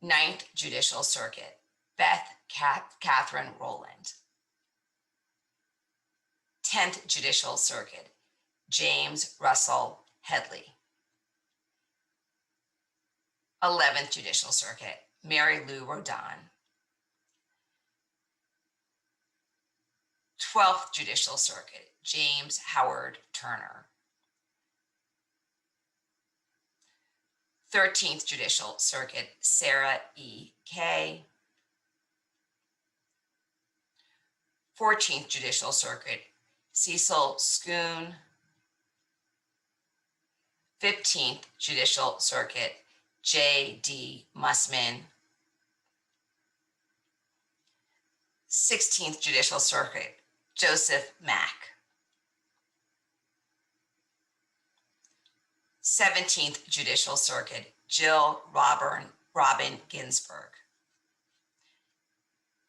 Ninth Judicial Circuit, Beth Catherine Rowland. 10th Judicial Circuit, James Russell Headley. 11th Judicial Circuit, Mary Lou Rodin. 12th Judicial Circuit, James Howard Turner. 13th Judicial Circuit, Sarah E. Kay. 14th Judicial Circuit, Cecil Schoon. 15th Judicial Circuit, J.D. Mussman. 16th Judicial Circuit, Joseph Mack. 17th Judicial Circuit, Jill Robin Ginsburg.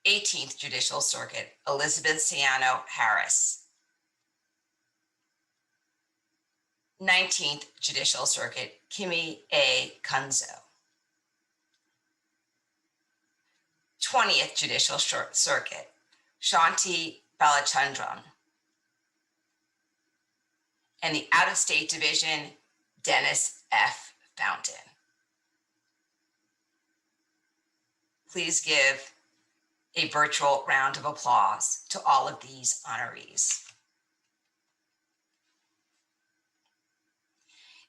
18th Judicial Circuit, Elizabeth Ciano Harris. 19th Judicial Circuit, Kimi A. Kunzo. 20th Judicial Circuit, Shanti Balachandran. and the out-of-state division, Dennis F. Fountain. Please give a virtual round of applause to all of these honorees.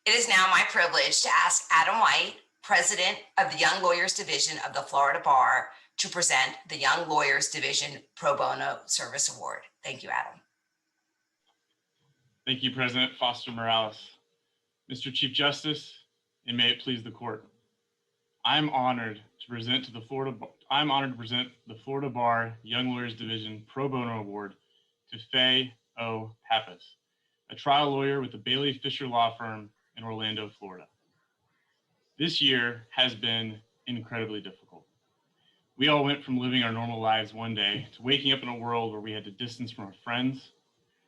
It is now my privilege to ask Adam White, President of the Young Lawyers Division of the Florida Bar, to present the Young Lawyers Division Pro Bono Service Award. Thank you, Adam. Thank you, President Foster Morales. Mr. Chief Justice, and may it please the court. I'm honored to present the Florida Bar Young Lawyers Division Pro Bono Award to Faye O. Pappas, a trial lawyer with the Bailey Fisher Law Firm in Orlando, Florida. This year has been incredibly difficult. We all went from living our normal lives one day to waking up in a world where we had to distance from our friends,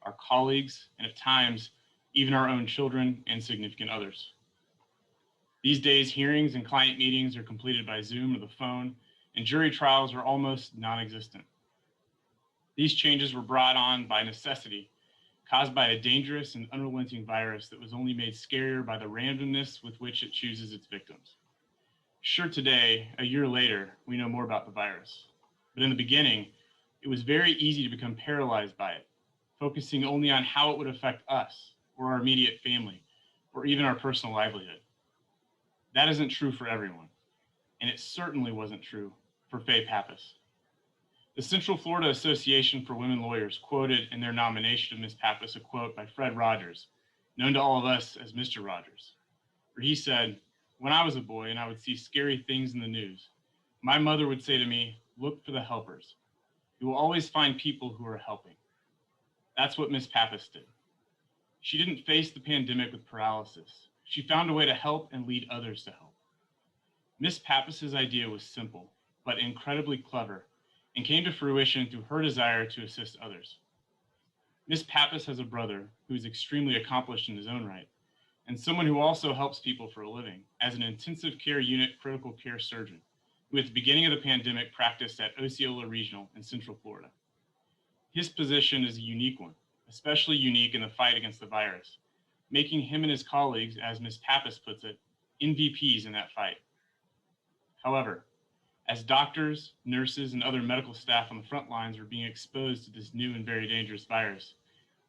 our colleagues, and at times, even our own children and significant others. These days, hearings and client meetings are completed by Zoom or the phone, and jury trials are almost non-existent. These changes were brought on by necessity, caused by a dangerous and unrelenting virus that was only made scarier by the randomness with which it chooses its victims. Sure, today, a year later, we know more about the virus. But in the beginning, it was very easy to become paralyzed by it, focusing only on how it would affect us or our immediate family, or even our personal livelihood. That isn't true for everyone, and it certainly wasn't true for Faye Pappas. The Central Florida Association for Women Lawyers quoted in their nomination of Ms. Pappas a quote by Fred Rogers, known to all of us as Mr. Rogers, where he said, "When I was a boy and I would see scary things in the news, my mother would say to me, 'Look for the helpers. You will always find people who are helping.'" That's what Ms. Pappas did. She didn't face the pandemic with paralysis. She found a way to help and lead others to help. Ms. Pappas's idea was simple, but incredibly clever, and came to fruition through her desire to assist others. Ms. Pappas has a brother who is extremely accomplished in his own right, and someone who also helps people for a living as an intensive care unit critical care surgeon, who at the beginning of the pandemic practiced at Osceola Regional in Central Florida. His position is a unique one, especially unique in the fight against the virus, making him and his colleagues, as Ms. Pappas puts it, MVPs in that fight. However, as doctors, nurses, and other medical staff on the front lines were being exposed to this new and very dangerous virus,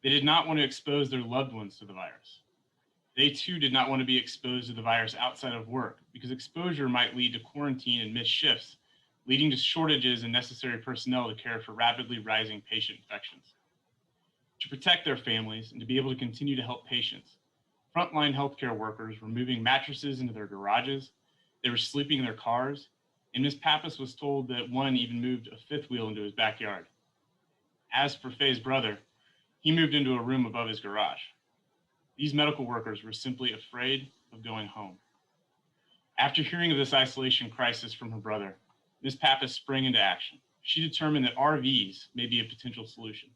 they did not want to expose their loved ones to the virus. They too did not want to be exposed to the virus outside of work, because exposure might lead to quarantine and missed shifts, leading to shortages in necessary personnel to care for rapidly rising patient infections. To protect their families and to be able to continue to help patients, frontline healthcare workers were moving mattresses into their garages, they were sleeping in their cars, and Ms. Pappas was told that one even moved a fifth wheel into his backyard. As for Faye's brother, he moved into a room above his garage. These medical workers were simply afraid of going home. After hearing of this isolation crisis from her brother, Ms. Pappas sprang into action. She determined that RVs may be a potential solution.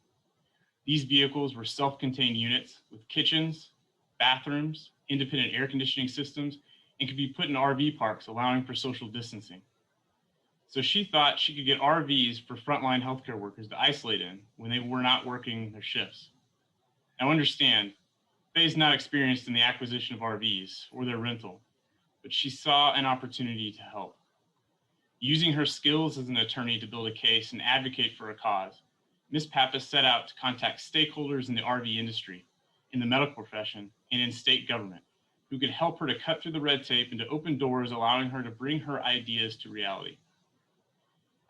These vehicles were self-contained units with kitchens, bathrooms, independent air conditioning systems, and could be put in RV parks, allowing for social distancing. So she thought she could get RVs for frontline healthcare workers to isolate in when they were not working their shifts. Now understand, Faye's not experienced in the acquisition of RVs or their rental, but she saw an opportunity to help. Using her skills as an attorney to build a case and advocate for a cause, Ms. Pappas set out to contact stakeholders in the RV industry, in the medical profession, and in state government, who could help her to cut through the red tape and to open doors, allowing her to bring her ideas to reality.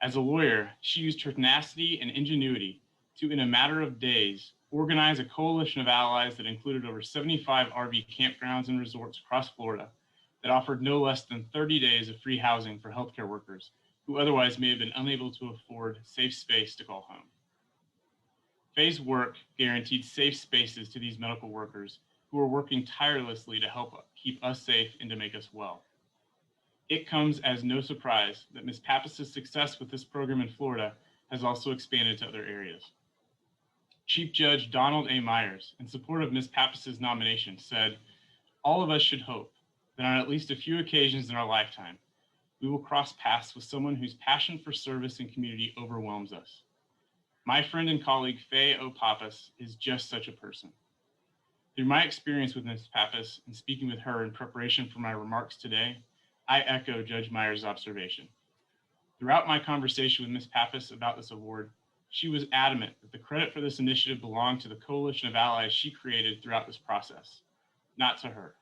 As a lawyer, she used her tenacity and ingenuity to, in a matter of days, organize a coalition of allies that included over 75 RV campgrounds and resorts across Florida that offered no less than 30 days of free housing for healthcare workers who otherwise may have been unable to afford safe space to call home. Faye's work guaranteed safe spaces to these medical workers who are working tirelessly to help keep us safe and to make us well. It comes as no surprise that Ms. Pappas's success with this program in Florida has also expanded to other areas. Chief Judge Donald A. Myers, in support of Ms. Pappas's nomination, said, "All of us should hope that on at least a few occasions in our lifetime, we will cross paths with someone whose passion for service and community overwhelms us. My friend and colleague Faye O. Pappas is just such a person. Through my experience with Ms. Pappas and speaking with her in preparation for my remarks today, I echo Judge Meyer's observation. Throughout my conversation with Ms. Pappas about this award, she was adamant that the credit for this initiative belonged to the coalition of allies she created throughout this process, not to her.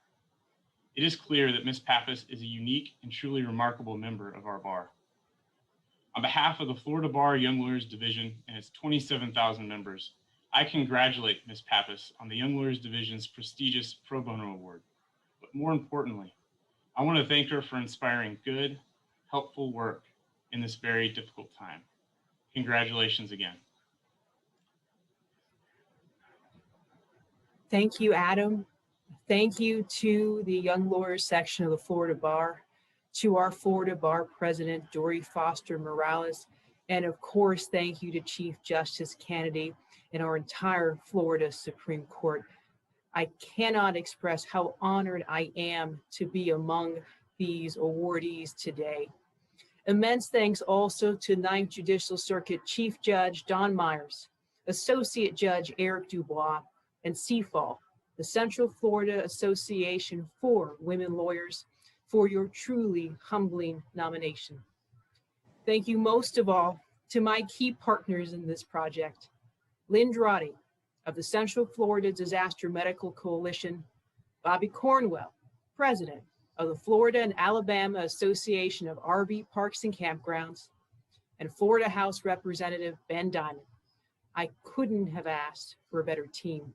It is clear that Ms. Pappas is a unique and truly remarkable member of our bar. On behalf of the Florida Bar Young Lawyers Division and its 27,000 members, I congratulate Ms. Pappas on the Young Lawyers Division's prestigious Pro Bono Award. But more importantly, I want to thank her for inspiring good, helpful work in this very difficult time. Congratulations again. Thank you, Adam. Thank you to the Young Lawyers section of the Florida Bar, to our Florida Bar President, Dory Foster Morales, and of course, thank you to Chief Justice Kennedy and our entire Florida Supreme Court. I cannot express how honored I am to be among these awardees today. Immense thanks also to Ninth Judicial Circuit Chief Judge Don Myers, Associate Judge Eric Dubois, and CFAL, the Central Florida Association for Women Lawyers, for your truly humbling nomination. Thank you most of all to my key partners in this project, Lynn Droddy of the Central Florida Disaster Medical Coalition, Bobby Cornwell, President of the Florida and Alabama Association of RV Parks and Campgrounds, and Florida House Representative Ben Diamond. I couldn't have asked for a better team.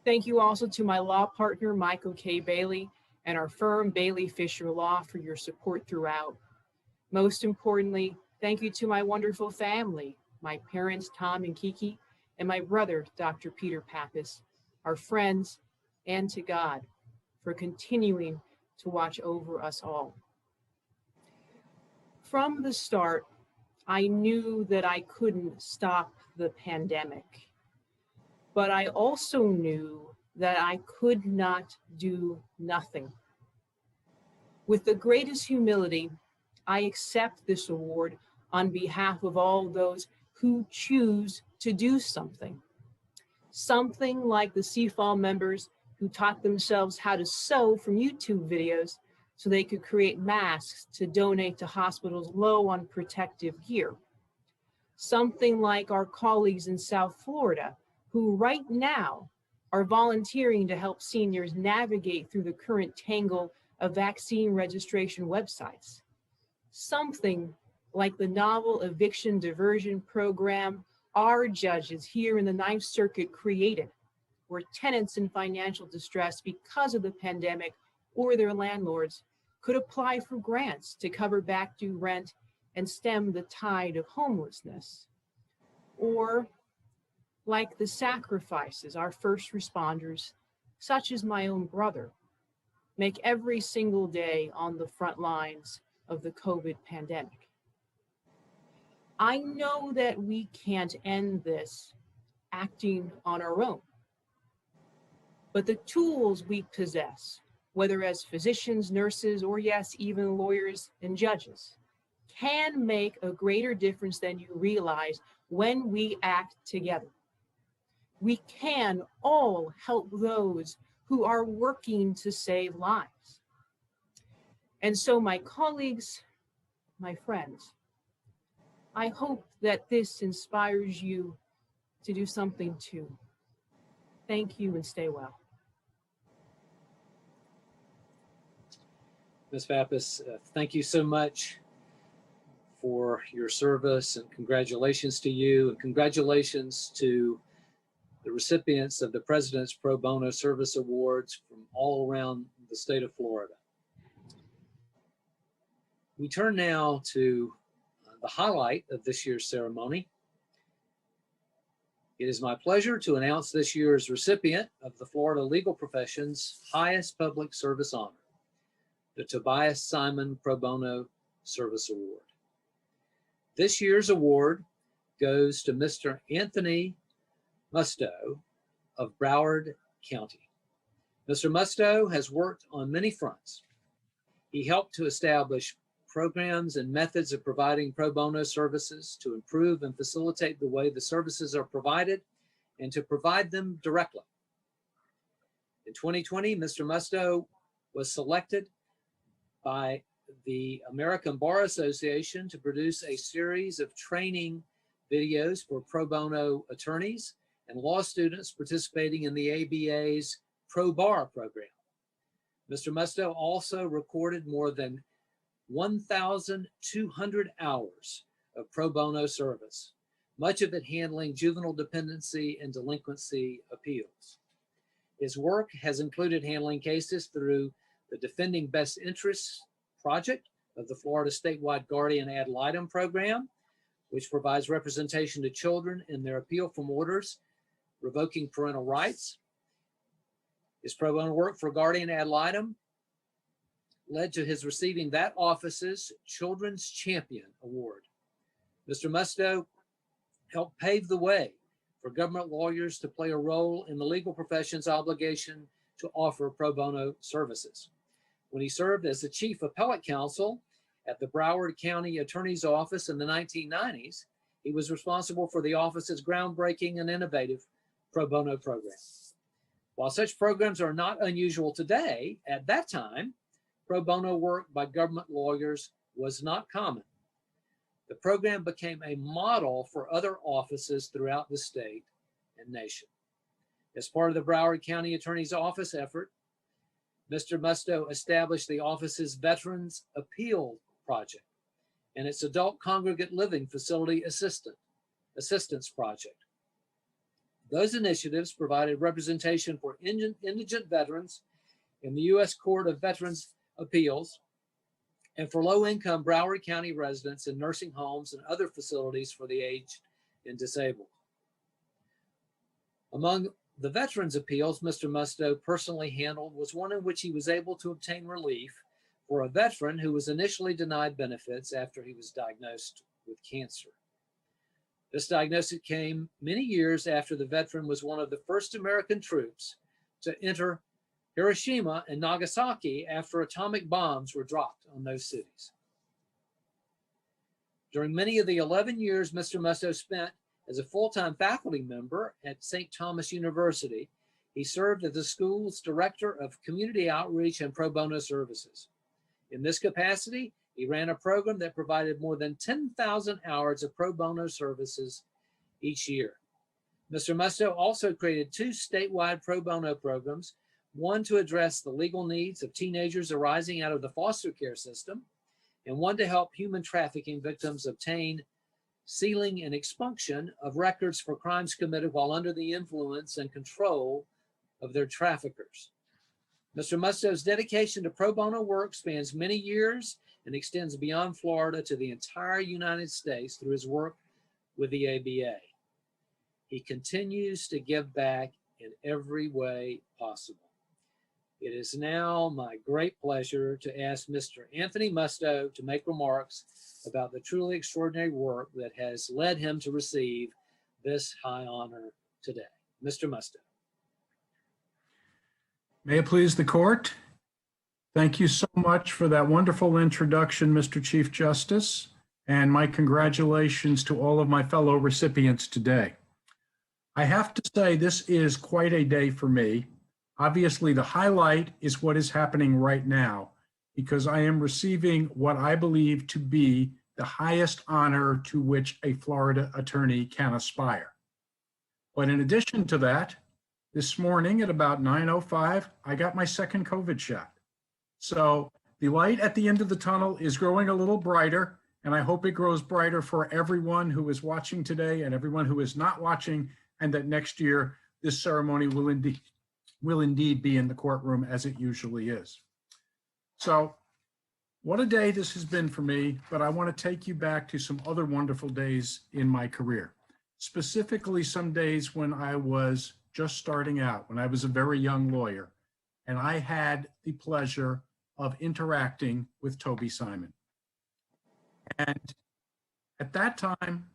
Thank you also to my law partner, Michael K. Bailey, and our firm, Bailey Fisher Law, for your support throughout. Most importantly, thank you to my wonderful family, my parents, Tom and Kiki, and my brother, Dr. Peter Pappas, our friends, and to God for continuing to watch over us all. From the start, I knew that I couldn't stop the pandemic, but I also knew that I could not do nothing. With the greatest humility, I accept this award on behalf of all those who choose to do something. Something like the CFAL members who taught themselves how to sew from YouTube videos so they could create masks to donate to hospitals low on protective gear. Something like our colleagues in South Florida who right now are volunteering to help seniors navigate through the current tangle of vaccine registration websites. Something like the novel eviction diversion program our judges here in the Ninth Circuit created, where tenants in financial distress because of the pandemic or their landlords could apply for grants to cover back due rent and stem the tide of homelessness. Or like the sacrifices our first responders, such as my own brother, make every single day on the front lines of the COVID pandemic. I know that we can't end this acting on our own, but the tools we possess, whether as physicians, nurses, or yes, even lawyers and judges, can make a greater difference than you realize when we act together. We can all help those who are working to save lives. And so my colleagues, my friends, I hope that this inspires you to do something too. Thank you and stay well. Ms. Pappas, thank you so much for your service, and congratulations to you, and congratulations to the recipients of the President's Pro Bono Service Awards from all around the state of Florida. We turn now to the highlight of this year's ceremony. It is my pleasure to announce this year's recipient of the Florida legal profession's highest public service honor, the Tobias Simon Pro Bono Service Award. This year's award goes to Mr. Anthony Musto of Broward County. Mr. Musto has worked on many fronts. He helped to establish programs and methods of providing pro bono services to improve and facilitate the way the services are provided and to provide them directly. In 2020, Mr. Musto was selected by the American Bar Association to produce a series of training videos for pro bono attorneys and law students participating in the ABA's Pro Bar program. Mr. Musto also recorded more than 1,200 hours of pro bono service, much of it handling juvenile dependency and delinquency appeals. His work has included handling cases through the Defending Best Interests project of the Florida statewide Guardian Ad Litem program, which provides representation to children in their appeal from orders revoking parental rights. His pro bono work for Guardian Ad Litem led to his receiving that office's Children's Champion Award. Mr. Musto helped pave the way for government lawyers to play a role in the legal profession's obligation to offer pro bono services. When he served as the chief appellate counsel at the Broward County Attorney's Office in the 1990s, he was responsible for the office's groundbreaking and innovative pro bono program. While such programs are not unusual today, at that time, pro bono work by government lawyers was not common. The program became a model for other offices throughout the state and nation. As part of the Broward County Attorney's Office effort, Mr. Musto established the office's Veterans Appeal Project and its Adult Congregate Living Facility Assistance Project. Those initiatives provided representation for indigent veterans in the U.S. Court of Veterans Appeals and for low-income Broward County residents in nursing homes and other facilities for the aged and disabled. Among the veterans' appeals Mr. Musto personally handled was one in which he was able to obtain relief for a veteran who was initially denied benefits after he was diagnosed with cancer. This diagnosis came many years after the veteran was one of the first American troops to enter Hiroshima and Nagasaki after atomic bombs were dropped on those cities. During many of the 11 years Mr. Musto spent as a full-time faculty member at St. Thomas University, he served as the school's director of community outreach and pro bono services. In this capacity, he ran a program that provided more than 10,000 hours of pro bono services each year. Mr. Musto also created 2 statewide pro bono programs, one to address the legal needs of teenagers arising out of the foster care system, and one to help human trafficking victims obtain sealing and expunction of records for crimes committed while under the influence and control of their traffickers. Mr. Musto's dedication to pro bono work spans many years and extends beyond Florida to the entire United States through his work with the ABA. He continues to give back in every way possible. It is now my great pleasure to ask Mr. Anthony Musto to make remarks about the truly extraordinary work that has led him to receive this high honor today. Mr. Musto. May it please the court. Thank you so much for that wonderful introduction, Mr. Chief Justice, and my congratulations to all of my fellow recipients today. I have to say this is quite a day for me. Obviously, the highlight is what is happening right now, because I am receiving what I believe to be the highest honor to which a Florida attorney can aspire. But in addition to that, this morning at about 9:05, I got my second COVID shot. So the light at the end of the tunnel is growing a little brighter, and I hope it grows brighter for everyone who is watching today and everyone who is not watching, and that next year this ceremony will indeed be in the courtroom as it usually is. So what a day this has been for me, but I want to take you back to some other wonderful days in my career, specifically some days when I was just starting out, when I was a very young lawyer, and I had the pleasure of interacting with Tobias Simon. And at that time,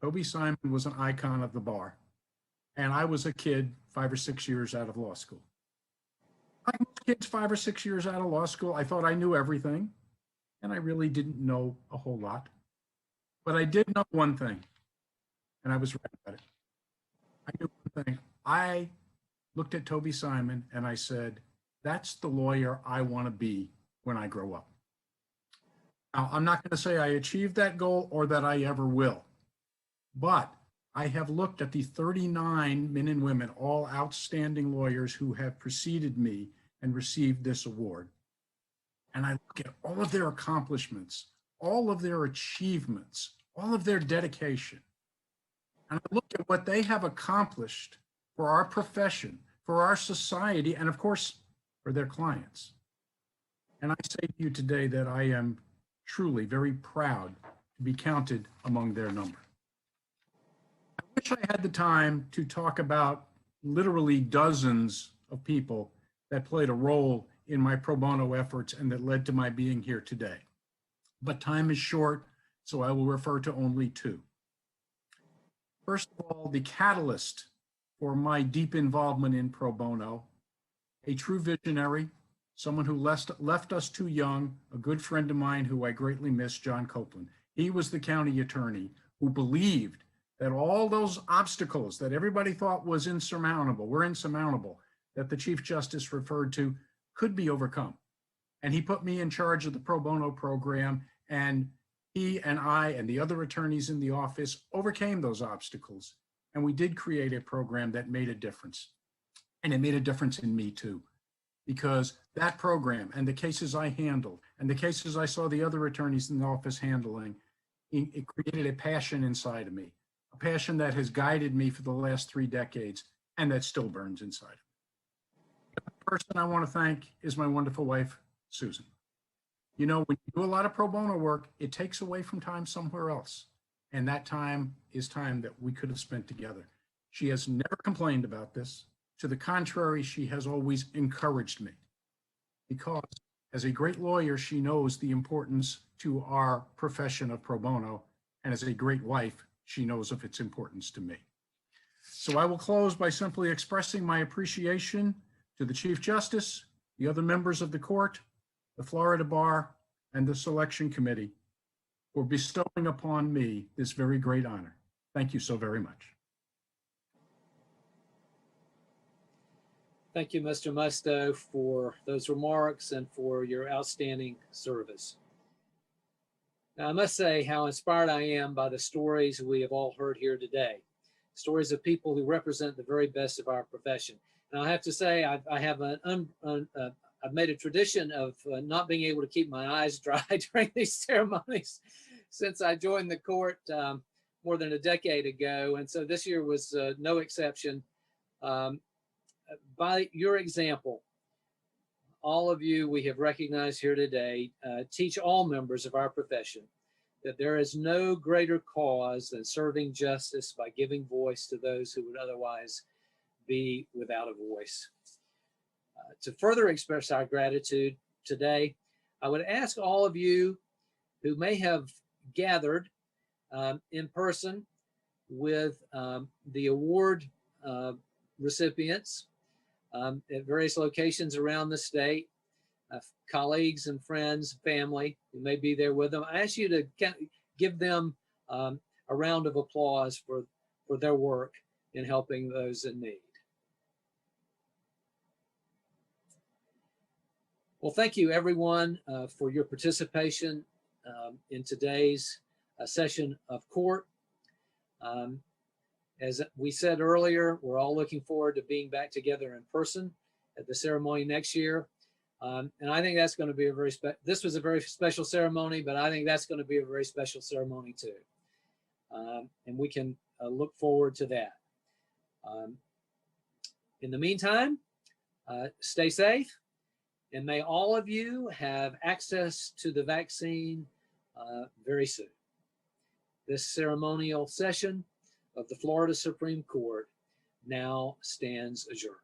Tobias Simon was an icon of the bar, and I was a kid 5 or 6 years out of law school. Like most kids 5 or 6 years out of law school, I thought I knew everything, and I really didn't know a whole lot. But I did know one thing, and I was right about it. I knew one thing. I looked at Toby Simon, and I said, that's the lawyer I want to be when I grow up. Now, I'm not going to say I achieved that goal or that I ever will, but I have looked at the 39 men and women, all outstanding lawyers who have preceded me and received this award. And I look at all of their accomplishments, all of their achievements, all of their dedication. And I look at what they have accomplished for our profession, for our society, and of course, for their clients. And I say to you today that I am truly very proud to be counted among their number. I wish I had the time to talk about literally dozens of people that played a role in my pro bono efforts and that led to my being here today. But time is short, so I will refer to only two. First of all, the catalyst for my deep involvement in pro bono, a true visionary, someone who left us too young, a good friend of mine who I greatly miss, John Copeland. He was the county attorney who believed that all those obstacles that everybody thought were insurmountable, that the Chief Justice referred to, could be overcome. And he put me in charge of the pro bono program, and he and I and the other attorneys in the office overcame those obstacles. And we did create a program that made a difference. And it made a difference in me too, because that program and the cases I handled and the cases I saw the other attorneys in the office handling, it created a passion inside of me, a passion that has guided me for the last 3 decades and that still burns inside of me. The person I want to thank is my wonderful wife, Susan. You know, when you do a lot of pro bono work, it takes away from time somewhere else. And that time is time that we could have spent together. She has never complained about this. To the contrary, she has always encouraged me, because as a great lawyer, she knows the importance to our profession of pro bono. And as a great wife, she knows of its importance to me. So I will close by simply expressing my appreciation to the Chief Justice, the other members of the court, the Florida Bar, and the Selection Committee for bestowing upon me this very great honor. Thank you so very much. Thank you, Mr. Musto, for those remarks and for your outstanding service. Now, I must say how inspired I am by the stories we have all heard here today, stories of people who represent the very best of our profession. Now, I have to say, I've made a tradition of not being able to keep my eyes dry during these ceremonies since I joined the court more than a decade ago. And so this year was no exception. By your example, all of you we have recognized here today teach all members of our profession that there is no greater cause than serving justice by giving voice to those who would otherwise be without a voice. To further express our gratitude today, I would ask all of you who may have gathered in person with the award recipients at various locations around the state, colleagues and friends, family who may be there with them. I ask you to give them a round of applause for their work in helping those in need. Well, thank you everyone for your participation in today's session of court. As we said earlier, we're all looking forward to being back together in person at the ceremony next year. And I think that's going to be this was a very special ceremony, but I think that's going to be a very special ceremony too. And we can look forward to that. In the meantime, stay safe, and may all of you have access to the vaccine very soon. This ceremonial session of the Florida Supreme Court now stands adjourned.